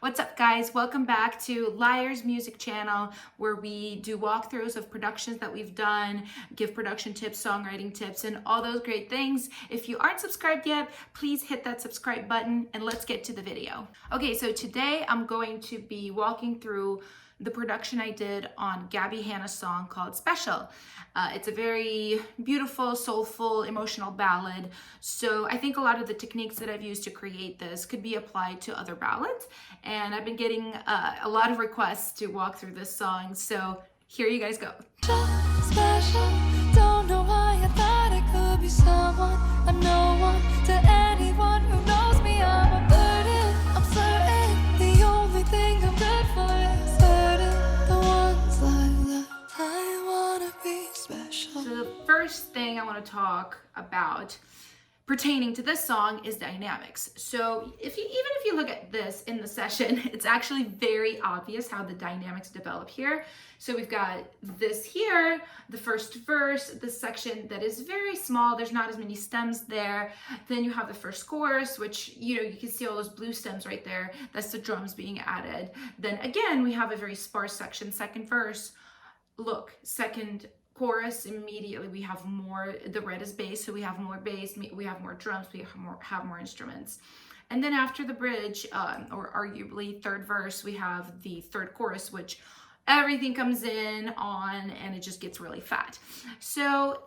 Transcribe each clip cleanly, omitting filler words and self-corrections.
What's up, guys? Welcome back to LYRE's music channel, where we do walkthroughs of productions that we've done, give production tips, songwriting tips, and all those great things. If you aren't subscribed yet, please hit that subscribe button and let's get to the video. Okay, so today I'm going to be walking through the production I did on Gabbie Hanna's song called Special. It's a very beautiful, soulful, emotional ballad. So I think a lot of the techniques that I've used to create this could be applied to other ballads. And I've been getting a lot of requests to walk through this song. So here you guys go. Special, don't know why I thought I could be someone, I'm no one to anyone who knows me. I'm a burden, I'm certain the only thing I'm good for is hurting the ones like that. I wanna be special. So the first thing I want to talk about pertaining to this song is dynamics. So even if you look at this in the session, it's actually very obvious how the dynamics develop here. So we've got this here, the first verse, this section that is very small, there's not as many stems there. Then you have the first chorus, which you can see all those blue stems right there. That's the drums being added. Then again, we have a very sparse section, second verse. Look, second chorus, immediately we have more, the red is bass, so we have more bass, we have more drums, we have more instruments. And then after the bridge, or arguably third verse, we have the third chorus, which everything comes in on and it just gets really fat. So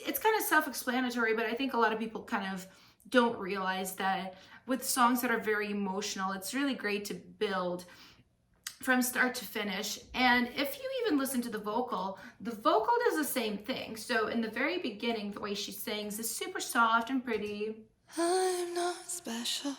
it's kind of self-explanatory, but I think a lot of people kind of don't realize that with songs that are very emotional, it's really great to build from start to finish. And if you even listen to the vocal does the same thing. So in the very beginning, the way she sings is super soft and pretty. I'm not special.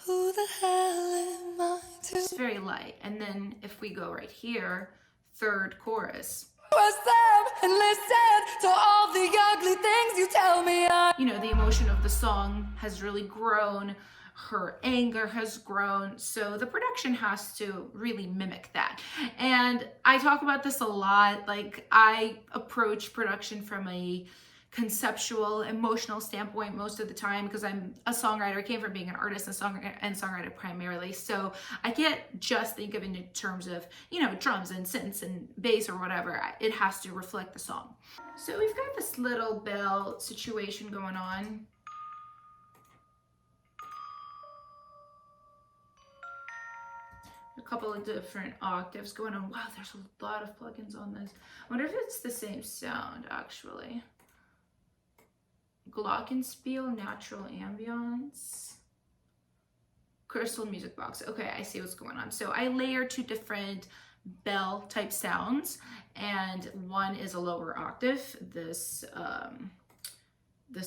Who the hell am I to? It's very light. And then if we go right here, third chorus. Trust them and listen to all the ugly things you tell me. The emotion of the song has really grown. Her anger has grown, so the production has to really mimic that. And I talk about this a lot. Like, I approach production from a conceptual, emotional standpoint most of the time because I'm a songwriter. I came from being an artist and songwriter primarily, so I can't just think of it in terms of drums and synths and bass or whatever. It has to reflect the song. So we've got this little bell situation going on. A couple of different octaves going on. Wow, there's a lot of plugins on this. I wonder if it's the same sound, actually. Glockenspiel, natural ambience. Crystal music box. Okay, I see what's going on. So I layer two different bell type sounds, and one is a lower octave, this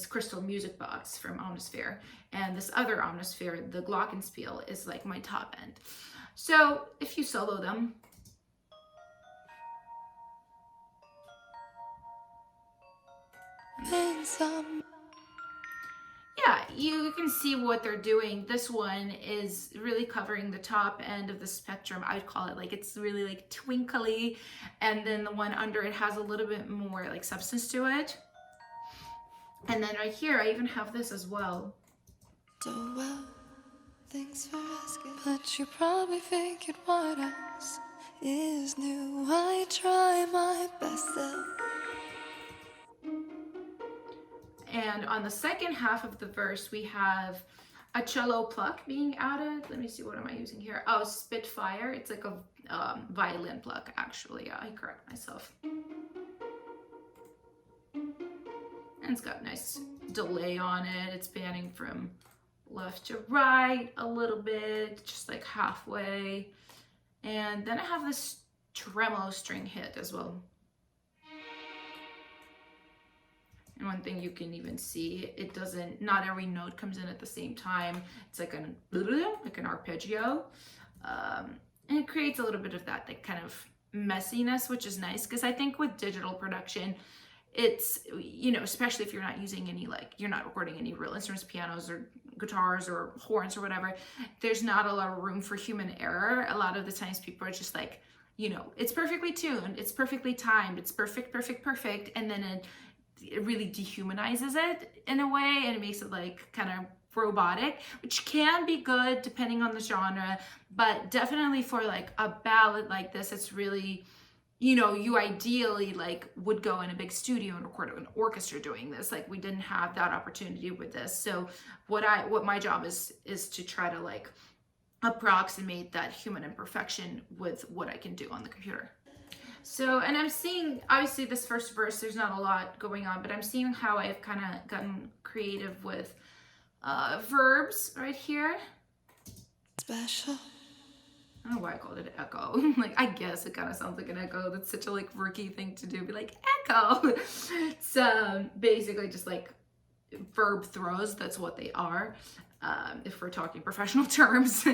crystal music box from Omnisphere, and this other Omnisphere, the Glockenspiel, is like my top end. So if you solo them, yeah, you can see what they're doing. This one is really covering the top end of the spectrum. I'd call it like, it's really like twinkly, and then the one under it has a little bit more like substance to it. And then right here, I even have this as well. So well, thanks for asking, but you're probably thinking what else is new. I try my best to. And on the second half of the verse, we have a cello pluck being added. Let me see, what am I using here? Oh, Spitfire. It's like a violin pluck, actually. I correct myself. And it's got a nice delay on it. It's panning from left to right a little bit, just like halfway. And then I have this tremolo string hit as well. And one thing you can even see, it doesn't, not every note comes in at the same time. It's like an arpeggio. And it creates a little bit of that kind of messiness, which is nice, because I think with digital production, it's, especially if you're not using any, you're not recording any real instruments, pianos or guitars or horns or whatever, there's not a lot of room for human error. A lot of the times people are just like, it's perfectly tuned, it's perfectly timed, it's perfect, and then it really dehumanizes it in a way, and it makes it like kind of robotic, which can be good depending on the genre, but definitely for like a ballad like this, it's really, you know, you ideally like would go in a big studio and record an orchestra doing this. Like we didn't have that opportunity with this. So what my job is to try to like approximate that human imperfection with what I can do on the computer. So, and I'm seeing, obviously this first verse, there's not a lot going on, but I'm seeing how I've kind of gotten creative with verbs right here. Special. I don't know why I called it echo. Like, I guess it kind of sounds like an echo. That's such a like rookie thing to do, be like, echo. It's basically just like verb throws. That's what they are, if we're talking professional terms.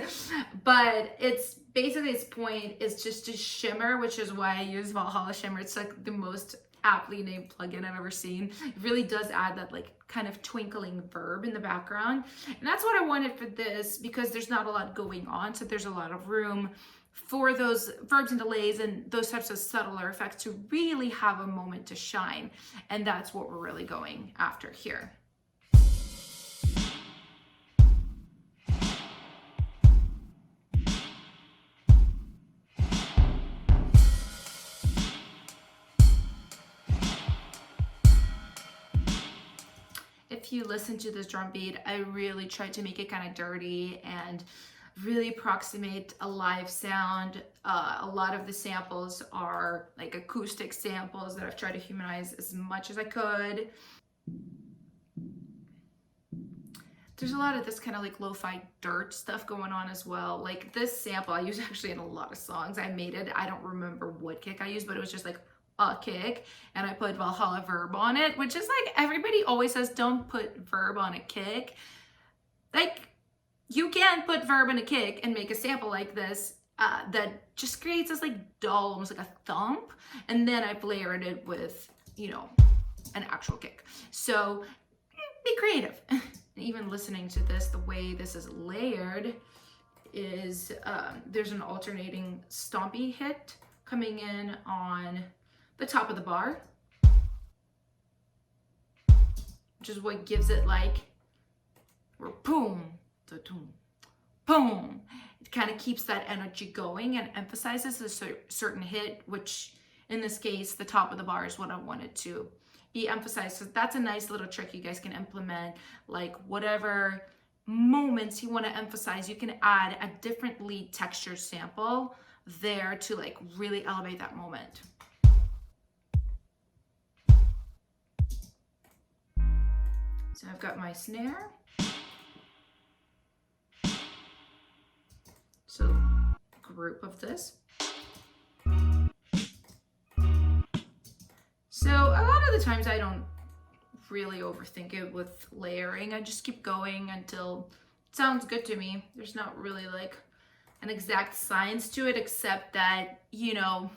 But it's basically, its point is just to shimmer, which is why I use Valhalla Shimmer. It's like the most aptly named plugin I've ever seen. It really does add that like kind of twinkling verb in the background. And that's what I wanted for this, because there's not a lot going on. So there's a lot of room for those verbs and delays and those types of subtler effects to really have a moment to shine. And that's what we're really going after here. If you listen to this drum beat, I really tried to make it kind of dirty and really approximate a live sound. A lot of the samples are like acoustic samples that I've tried to humanize as much as I could. There's a lot of this kind of like lo-fi dirt stuff going on as well. Like this sample I use actually in a lot of songs. I made it, I don't remember what kick I used, but it was just like a kick, and I put Valhalla verb on it, which is like, everybody always says don't put verb on a kick. Like, you can put verb in a kick and make a sample like this that just creates this like dull, almost like a thump, and then I've layered it with, you know, an actual kick. So be creative. And even listening to this, the way this is layered is there's an alternating stompy hit coming in on the top of the bar, which is what gives it like, or boom, da-doom, boom. It kind of keeps that energy going and emphasizes a certain hit, which in this case, the top of the bar is what I wanted to be emphasized. So that's a nice little trick you guys can implement. Like whatever moments you want to emphasize, you can add a different lead texture sample there to like really elevate that moment. So I've got my snare. So group of this. So a lot of the times I don't really overthink it with layering. I just keep going until it sounds good to me. There's not really like an exact science to it, except that, you know,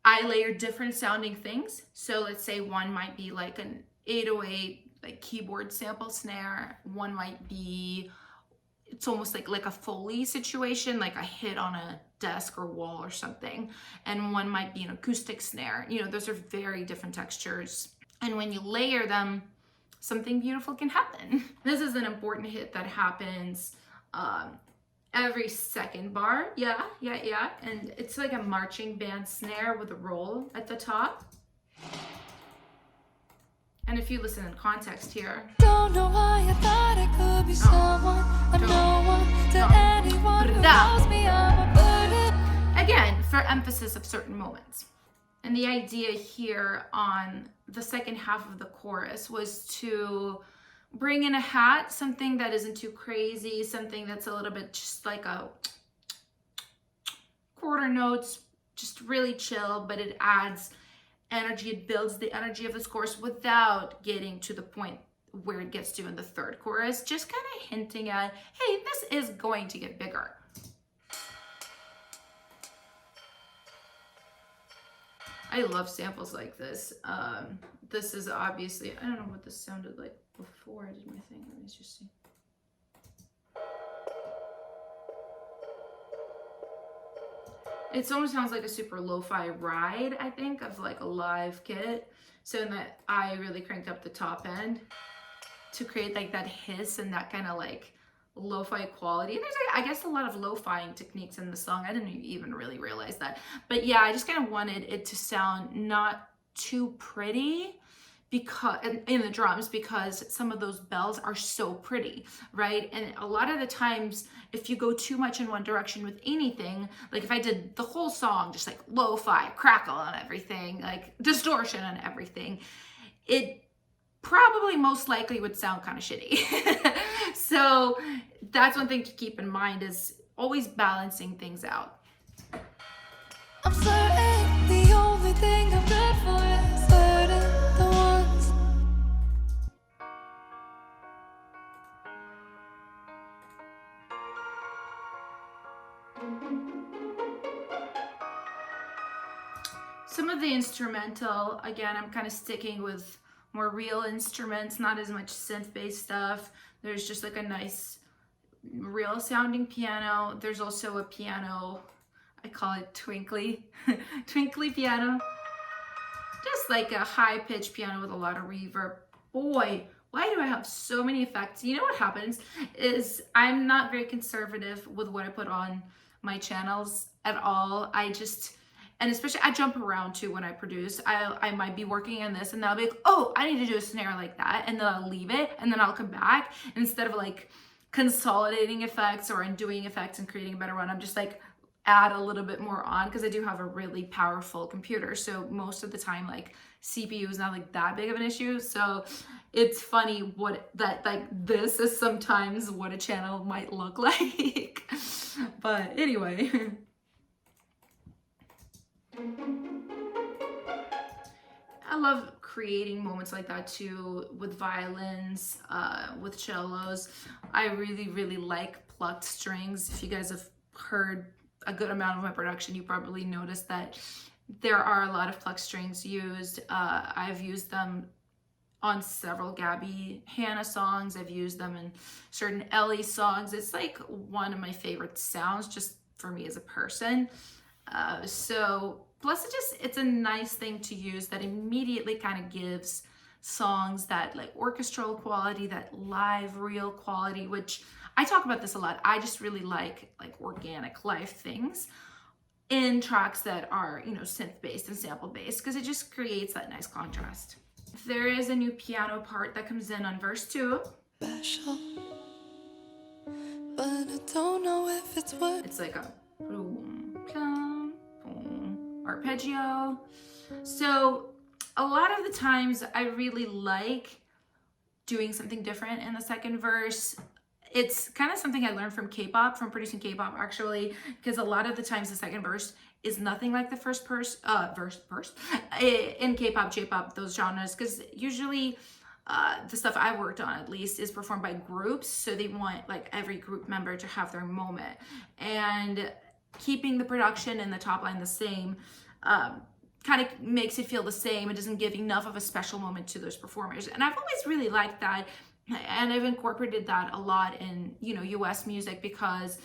I layer different sounding things. So let's say one might be like an 808 like keyboard sample snare. One might be, it's almost like a Foley situation, like a hit on a desk or wall or something. And one might be an acoustic snare. You know, those are very different textures. And when you layer them, something beautiful can happen. This is an important hit that happens every second bar. Yeah. And it's like a marching band snare with a roll at the top. And if you listen in context here. Don't know why I thought it could be someone, a no one to anyone who knows me. I'm a burden. Again, for emphasis of certain moments. And the idea here on the second half of the chorus was to bring in a hat, something that isn't too crazy, something that's a little bit just like a quarter notes, just really chill, but it adds energy, it builds the energy of this chorus without getting to the point where it gets to in the third chorus, just kind of hinting at, hey, this is going to get bigger. I love samples like this. This is obviously, I don't know what this sounded like before I did my thing. Let me just see. It almost sounds like a super lo-fi ride, I think, of like a live kit. So in that I really cranked up the top end to create like that hiss and that kind of like lo-fi quality. And there's like, I guess a lot of lo-fi techniques in the song. I didn't even really realize that. But yeah, I just kind of wanted it to sound not too pretty because in the drums, because some of those bells are so pretty, right? And a lot of the times if you go too much in one direction with anything, like if I did the whole song just like lo-fi, crackle and everything, like distortion and everything, it probably most likely would sound kind of shitty. So that's one thing to keep in mind, is always balancing things out. I'm certain the only thing I'm good for is certain the ones. Some of the instrumental, again, I'm kind of sticking with more real instruments, not as much synth-based stuff. There's just like a nice real sounding piano. There's also a piano, I call it twinkly, twinkly piano. Just like a high-pitched piano with a lot of reverb. Boy, why do I have so many effects? You know what happens is I'm not very conservative with what I put on my channels at all. And especially I jump around too when I produce. I might be working on this and then I'll be like, oh, I need to do a snare like that. And then I'll leave it and then I'll come back. And instead of like consolidating effects or undoing effects and creating a better one, I'm just like add a little bit more on, because I do have a really powerful computer. So most of the time, like CPU is not like that big of an issue. So it's funny this is sometimes what a channel might look like. But anyway. I love creating moments like that too, with violins, with cellos. I really, really like plucked strings. If you guys have heard a good amount of my production, you probably noticed that there are a lot of plucked strings used. I've used them on several Gabbie Hanna songs. I've used them in certain Ellie songs. It's like one of my favorite sounds just for me as a person. Plus it's a nice thing to use that immediately kind of gives songs that like orchestral quality, that live real quality, which I talk about this a lot. I just really like organic live things in tracks that are, you know, synth based and sample based, because it just creates that nice contrast. There is a new piano part that comes in on verse 2. Special, but I don't know if it's what. It's like a boom, plum, boom, arpeggio. So a lot of the times I really like doing something different in the second verse. It's kind of something I learned from K-pop, from producing K-pop actually, because a lot of the times the second verse is nothing like the first verse in K-pop, J-pop, those genres, because usually the stuff I worked on at least is performed by groups, so they want like every group member to have their moment, and keeping the production and the top line the same kind of makes it feel the same. It doesn't give enough of a special moment to those performers, and I've always really liked that, and I've incorporated that a lot in, you know, US music, because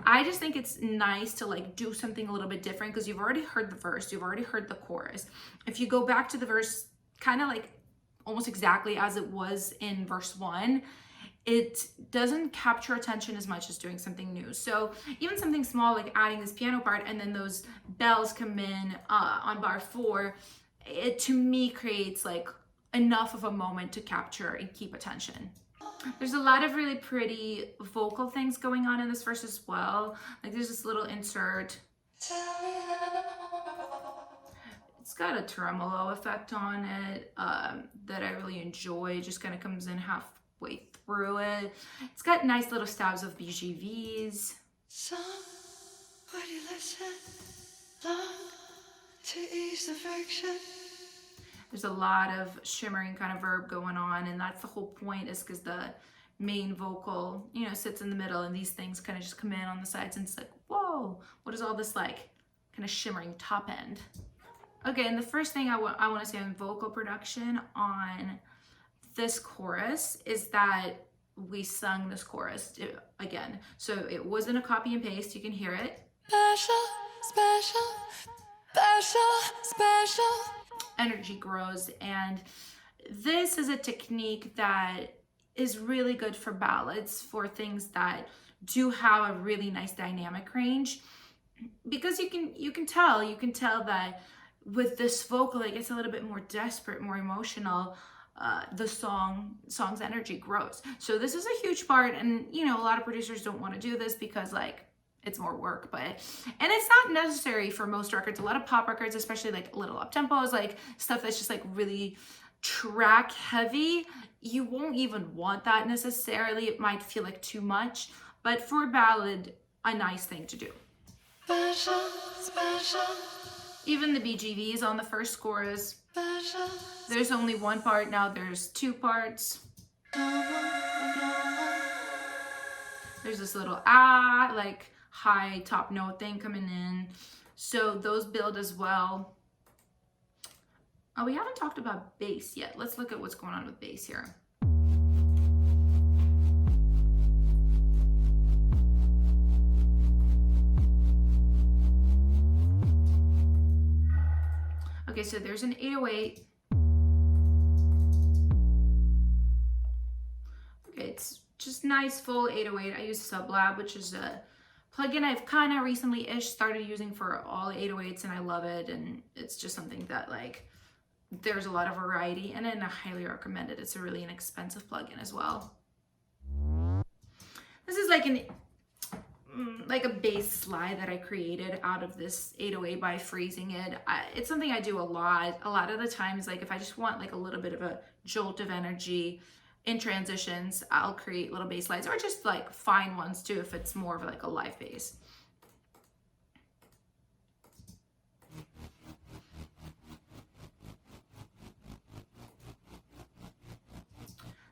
I just think it's nice to like do something a little bit different, because you've already heard the verse, you've already heard the chorus. If you go back to the verse kind of like almost exactly as it was in verse 1, it doesn't capture attention as much as doing something new. So even something small like adding this piano part and then those bells come in on bar 4, it to me creates like enough of a moment to capture and keep attention. There's a lot of really pretty vocal things going on in this verse as well. Like there's this little insert. It's got a tremolo effect on it that I really enjoy. It just kind of comes in halfway through it. It's got nice little stabs of BGVs. Somebody listen, long to ease the friction. There's a lot of shimmering kind of verb going on, and that's the whole point, is because the main vocal, you know, sits in the middle, and these things kind of just come in on the sides, and it's like, whoa, what is all this like kind of shimmering top end? Okay, and the first thing I want to say on vocal production on this chorus is that we sung this chorus again. So it wasn't a copy and paste, you can hear it. Special, special, special, special. Energy grows, and this is a technique that is really good for ballads, for things that do have a really nice dynamic range, because you can tell that with this vocal, it gets a little bit more desperate, more emotional. The song's energy grows. So this is a huge part, and you know, a lot of producers don't want to do this because like it's more work, and it's not necessary for most records. A lot of pop records, especially like little up tempos, like stuff that's just like really track heavy, you won't even want that necessarily. It might feel like too much, but for a ballad, a nice thing to do. Special, special. Even the BGVs on the first chorus, there's only one part, now there's two parts. There's this little like high top note thing coming in. So those build as well. Oh, we haven't talked about bass yet. Let's look at what's going on with bass here. Okay, so there's an 808. Okay, it's just nice full 808. I use Sublab, which is a plugin I've kind of recently-ish started using for all 808s, and I love it. And it's just something that like, there's a lot of variety in it, and I highly recommend it. It's a really inexpensive plugin as well. This is like a bass slide that I created out of this 808 by freezing it. It's something I do a lot. A lot of the times, like if I just want like a little bit of a jolt of energy in transitions, I'll create little bass slides, or just like fine ones too if it's more of like a live bass.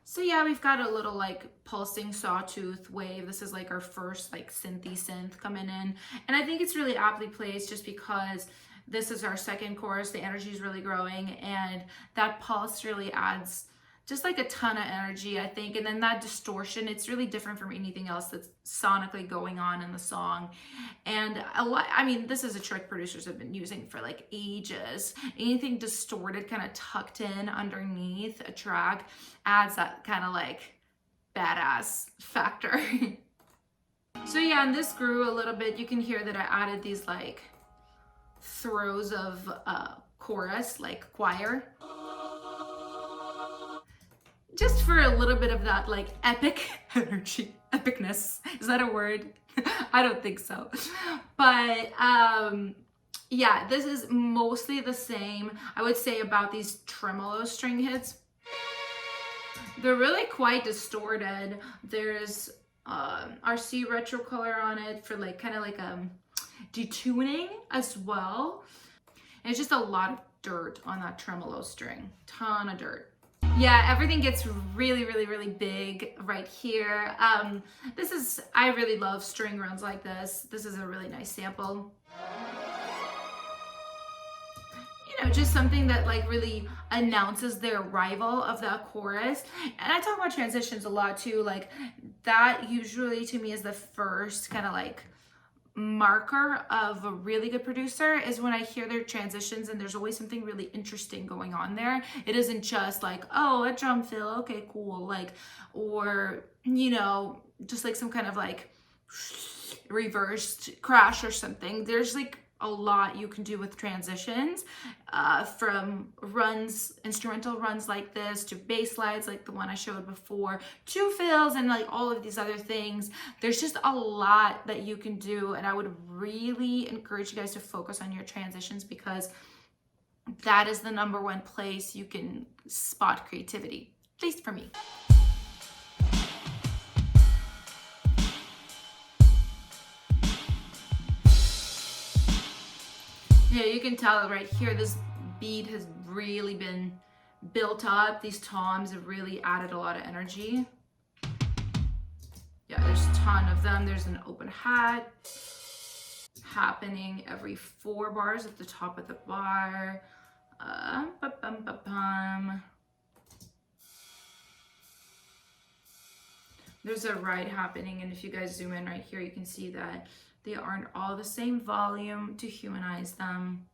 So yeah, we've got a little like pulsing sawtooth wave. This is like our first like synthy synth coming in. And I think it's really aptly placed just because this is our second chorus. The energy is really growing, and that pulse really adds just like a ton of energy, I think. And then that distortion, it's really different from anything else that's sonically going on in the song. And I mean, this is a trick producers have been using for like ages. Anything distorted, kind of tucked in underneath a track, adds that kind of like badass factor. So yeah, and this grew a little bit. You can hear that I added these like throws of chorus, like choir, just for a little bit of that like epic energy. Epicness, is that a word? I don't think so. But yeah, this is mostly the same, I would say, about these tremolo string hits. They're really quite distorted. There's RC retro color on it for like kind of like detuning as well. And it's just a lot of dirt on that tremolo string, ton of dirt. Yeah, everything gets really, really, really big right here. I really love string runs like this. This is a really nice sample. You know, just something that like really announces the arrival of that chorus. And I talk about transitions a lot too. Like that usually to me is the first kind of like marker of a really good producer, is when I hear their transitions and there's always something really interesting going on there. It isn't just like, oh, a drum fill, okay, cool, like, or, you know, just like some kind of like reversed crash or something. There's like a lot you can do with transitions, from runs, instrumental runs like this, to bass slides like the one I showed before, to fills, and like all of these other things. There's just a lot that you can do, and I would really encourage you guys to focus on your transitions, because that is the #1 place you can spot creativity, at least for me. Yeah, you can tell right here, this beat has really been built up. These toms have really added a lot of energy. Yeah, there's a ton of them. There's an open hat happening every 4 bars at the top of the bar. There's a ride happening, and if you guys zoom in right here, you can see that they aren't all the same volume to humanize them.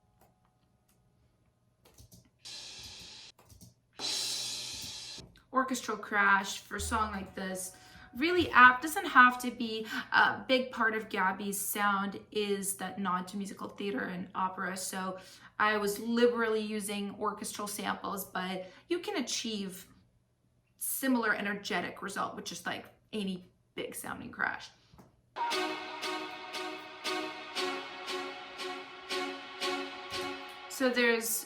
orchestral crash for a song like this. Really apt. Doesn't have to be. A big part of Gabbie's sound is that nod to musical theater and opera, so I was liberally using orchestral samples, but you can achieve similar energetic result with just like any big sounding crash. So there's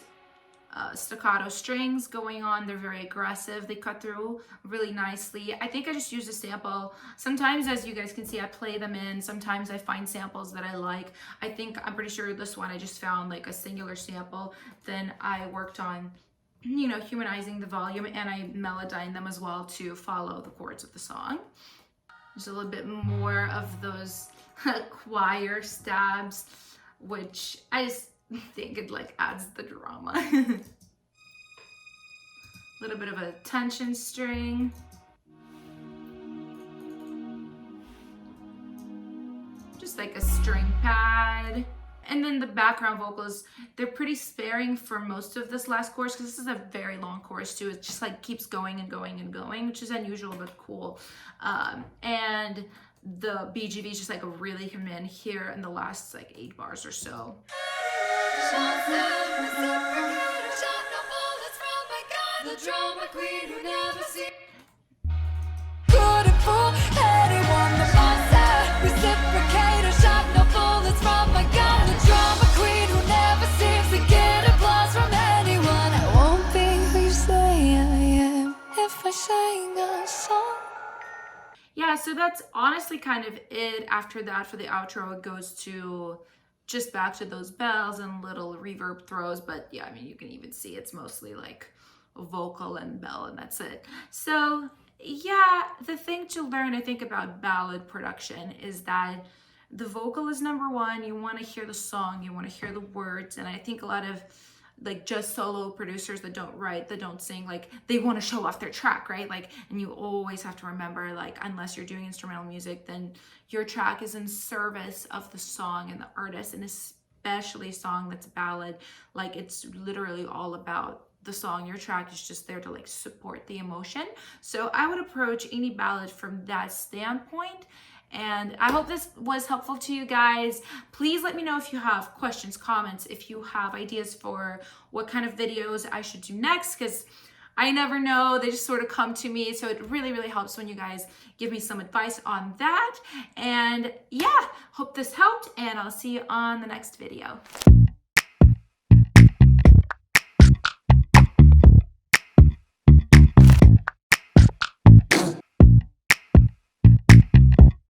staccato strings going on. They're very aggressive. They cut through really nicely. I think I just used a sample. Sometimes, as you guys can see, I play them in. Sometimes I find samples that I like. I'm pretty sure this one I just found like a singular sample. Then I worked on, you know, humanizing the volume, and I melodined them as well to follow the chords of the song. There's a little bit more of those choir stabs, which I just think it like adds the drama. A little bit of a tension string. Just like a string pad. And then the background vocals, they're pretty sparing for most of this last chorus, because this is a very long chorus too. It just like keeps going and going and going, which is unusual but cool. And the BGV is just like really come in here in the last like 8 bars or so. The drama queen who never sees. Couldn't fool anyone. The monster reciprocator shot no bullets from my gun. The drama queen who never seems to get applause from anyone. I won't be who you say I am if I sing a song. Yeah, so that's honestly kind of it. After that, for the outro, it goes to just back to those bells and little reverb throws. But yeah, I mean, you can even see it's mostly like vocal and bell, and that's it. So yeah, the thing to learn, I think, about ballad production is that the vocal is number one. You want to hear the song, you want to hear the words. And I think a lot of like just solo producers that don't write, that don't sing, like they want to show off their track, right? Like, and you always have to remember, like, unless you're doing instrumental music, then your track is in service of the song and the artist, and especially a song that's a ballad. Like, it's literally all about the song. Your track is just there to like support the emotion. So I would approach any ballad from that standpoint. And I hope this was helpful to you guys. Please let me know if you have questions, comments, if you have ideas for what kind of videos I should do next, because I never know. They just sort of come to me. So it really, really helps when you guys give me some advice on that. And yeah, hope this helped, and I'll see you on the next video.